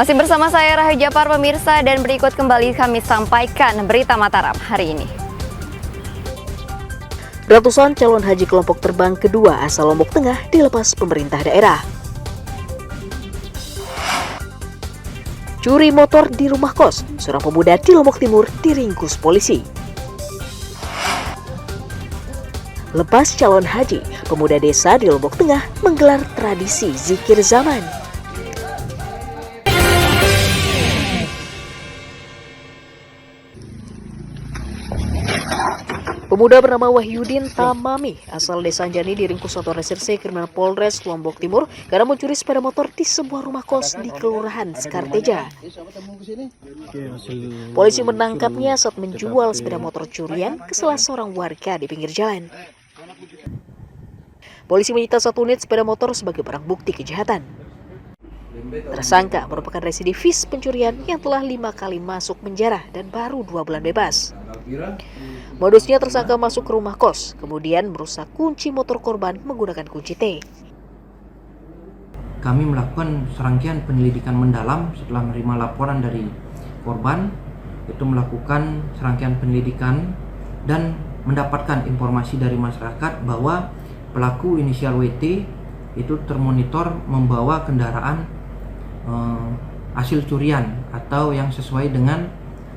Masih bersama saya Rahayu Japar pemirsa, dan berikut kembali kami sampaikan berita Mataram hari ini. Ratusan calon haji kelompok terbang kedua asal Lombok Tengah dilepas pemerintah daerah. Curi motor di rumah kos, seorang pemuda di Lombok Timur diringkus polisi. Lepas calon haji, pemuda desa di Lombok Tengah menggelar tradisi zikir zaman. Pemuda bernama Wahyudin Tamami asal desa Anjani diringkus Satuan Reserse Kriminal Polres Lombok Timur karena mencuri sepeda motor di sebuah rumah kos di Kelurahan Sekarteja. Polisi menangkapnya saat menjual sepeda motor curian ke salah seorang warga di pinggir jalan. Polisi menyita 1 unit sepeda motor sebagai barang bukti kejahatan. Tersangka merupakan residivis pencurian yang telah 5 kali masuk penjara dan baru 2 bulan bebas. Modusnya tersangka masuk ke rumah kos, kemudian merusak kunci motor korban menggunakan kunci T. Kami melakukan serangkaian penyelidikan mendalam setelah menerima laporan dari korban, itu melakukan serangkaian penyelidikan dan mendapatkan informasi dari masyarakat bahwa pelaku inisial WT itu termonitor membawa kendaraan hasil curian atau yang sesuai dengan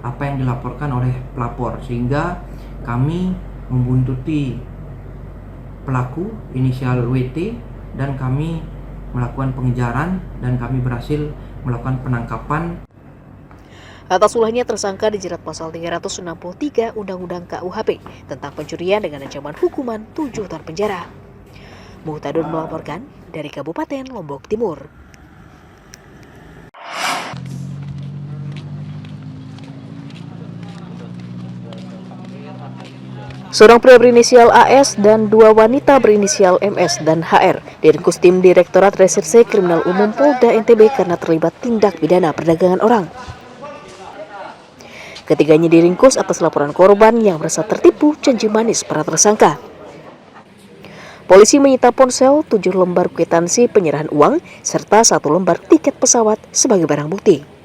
apa yang dilaporkan oleh pelapor, sehingga kami membuntuti pelaku inisial WT dan kami melakukan pengejaran dan kami berhasil melakukan penangkapan. Atas ulahnya tersangka dijerat pasal 363 Undang-Undang KUHP tentang pencurian dengan ancaman hukuman 7 tahun penjara. Muhtadun melaporkan dari Kabupaten Lombok Timur. Seorang pria berinisial AS dan 2 wanita berinisial MS dan HR diringkus tim Direktorat Reserse Kriminal Umum Polda NTB karena terlibat tindak pidana perdagangan orang. Ketiganya diringkus atas laporan korban yang merasa tertipu janji manis para tersangka. Polisi menyita ponsel, 7 lembar kwitansi penyerahan uang, serta 1 lembar tiket pesawat sebagai barang bukti.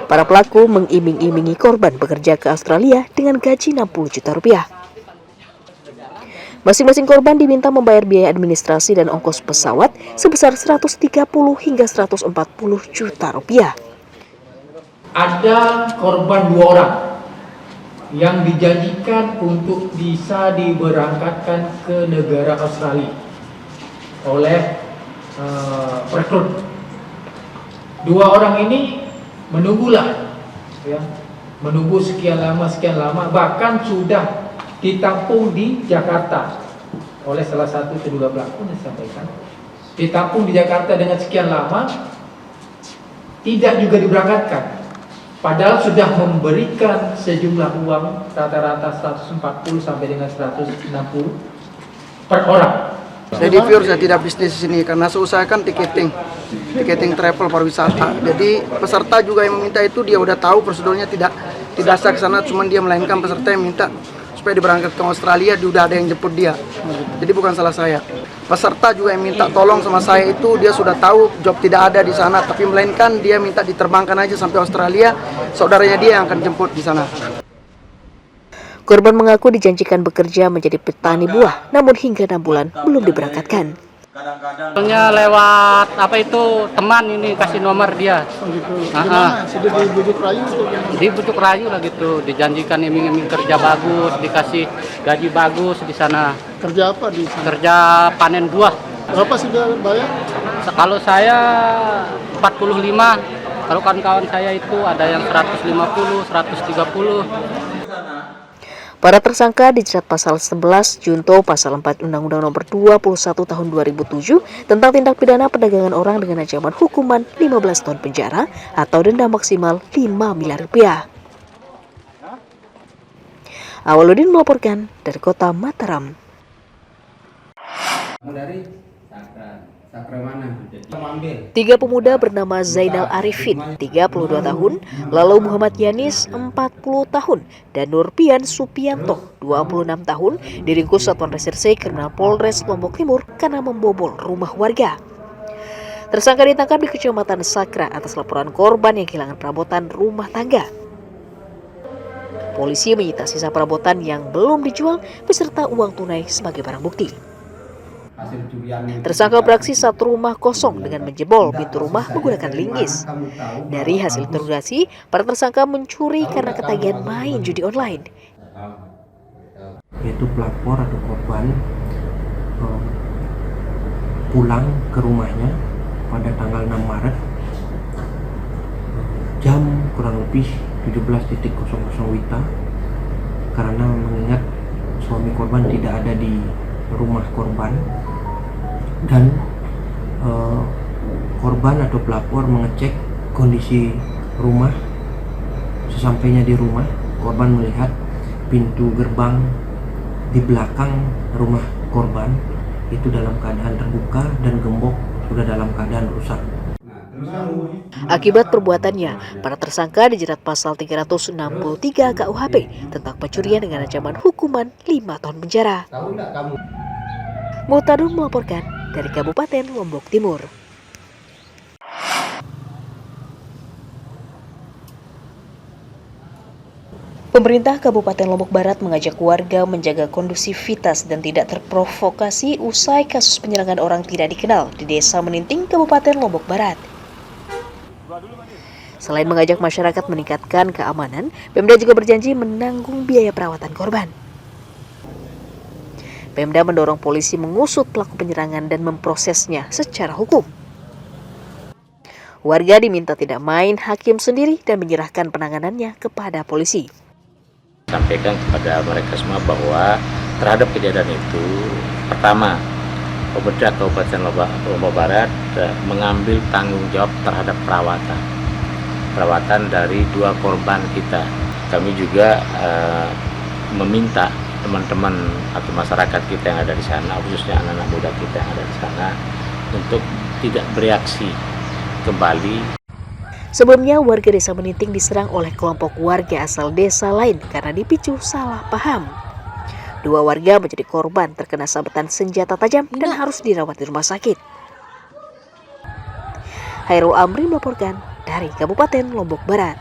Para pelaku mengiming-imingi korban bekerja ke Australia dengan gaji 60 juta rupiah. Masing-masing korban diminta membayar biaya administrasi dan ongkos pesawat sebesar 130 hingga 140 juta rupiah. Ada korban 2 orang yang dijanjikan untuk bisa diberangkatkan ke negara Australia oleh perekrut. 2 orang ini menunggulah, ya, menunggu sekian lama, bahkan sudah ditampung di Jakarta oleh salah satu terduga pelaku. Disampaikan ditampung di Jakarta dengan sekian lama, tidak juga diberangkatkan, padahal sudah memberikan sejumlah uang rata-rata 140 sampai dengan 160 per orang. Jadi pure saya tidak bisnis di sini karena saya usahakan tiketing travel pariwisata. Jadi peserta juga yang meminta itu dia udah tahu prosedurnya tidak sah ke sana, cuman dia melainkan peserta yang minta supaya diberangkatkan ke Australia, dia udah ada yang jemput dia. Jadi bukan salah saya. Peserta juga yang minta tolong sama saya itu dia sudah tahu job tidak ada di sana, tapi melainkan dia minta diterbangkan aja sampai Australia, saudaranya dia yang akan jemput di sana. Korban mengaku dijanjikan bekerja menjadi petani buah, namun hingga 6 bulan belum diberangkatkan. Soalnya lewat teman ini kasih nomor dia. Sudah dibujuk rayu? Dibujuk rayu lah gitu, dijanjikan iming-iming kerja bagus, dikasih gaji bagus di sana. Kerja apa di sana? Kerja panen buah. Berapa sudah bayar? Kalau saya 45, kalau kawan-kawan saya itu ada yang 150, 130. Para tersangka dijerat pasal 11 Junto pasal 4 Undang-Undang Nomor 21 Tahun 2007 tentang tindak pidana perdagangan orang dengan ancaman hukuman 15 tahun penjara atau denda maksimal 5 miliar rupiah. Awaludin melaporkan dari Kota Mataram. 3 pemuda bernama Zainal Arifin, 32 tahun, lalu Muhammad Yanis, 40 tahun, dan Nurpian Supianto, 26 tahun, diringkus Satuan Reserse Kriminal Polres Lombok Timur karena membobol rumah warga. Tersangka ditangkap di Kecamatan Sakra atas laporan korban yang kehilangan perabotan rumah tangga. Polisi menyita sisa perabotan yang belum dijual beserta uang tunai sebagai barang bukti. Tersangka beraksi saat rumah kosong dengan menjebol pintu rumah menggunakan linggis. Dari hasil interogasi, para tersangka mencuri karena ketagihan main judi online. Yaitu pelapor atau korban pulang ke rumahnya pada tanggal 6 Maret jam kurang lebih 17.00 WITA karena mengingat suami korban tidak ada di rumah korban dan korban atau pelapor mengecek kondisi rumah. Sesampainya di rumah, korban melihat pintu gerbang di belakang rumah korban itu dalam keadaan terbuka dan gembok sudah dalam keadaan rusak. Akibat perbuatannya, para tersangka dijerat pasal 363 KUHP tentang pencurian dengan ancaman hukuman 5 tahun penjara. Muhtadun melaporkan dari Kabupaten Lombok Timur. Pemerintah Kabupaten Lombok Barat mengajak warga menjaga kondusivitas dan tidak terprovokasi usai kasus penyerangan orang tidak dikenal di Desa Meninting, Kabupaten Lombok Barat. Selain mengajak masyarakat meningkatkan keamanan, Pemda juga berjanji menanggung biaya perawatan korban. Pemda mendorong polisi mengusut pelaku penyerangan dan memprosesnya secara hukum. Warga diminta tidak main hakim sendiri dan menyerahkan penanganannya kepada polisi. Sampaikan kepada mereka semua bahwa terhadap kejadian itu, pertama, pemerintah Kabupaten Lombok Barat mengambil tanggung jawab terhadap perawatan dari 2 korban kita. Kami juga meminta teman-teman atau masyarakat kita yang ada di sana, khususnya anak-anak muda kita yang ada di sana, untuk tidak bereaksi kembali. Sebelumnya, warga Desa Meninting diserang oleh kelompok warga asal desa lain karena dipicu salah paham. 2 warga menjadi korban terkena sabetan senjata tajam dan harus dirawat di rumah sakit. Hairul Amri melaporkan dari Kabupaten Lombok Barat.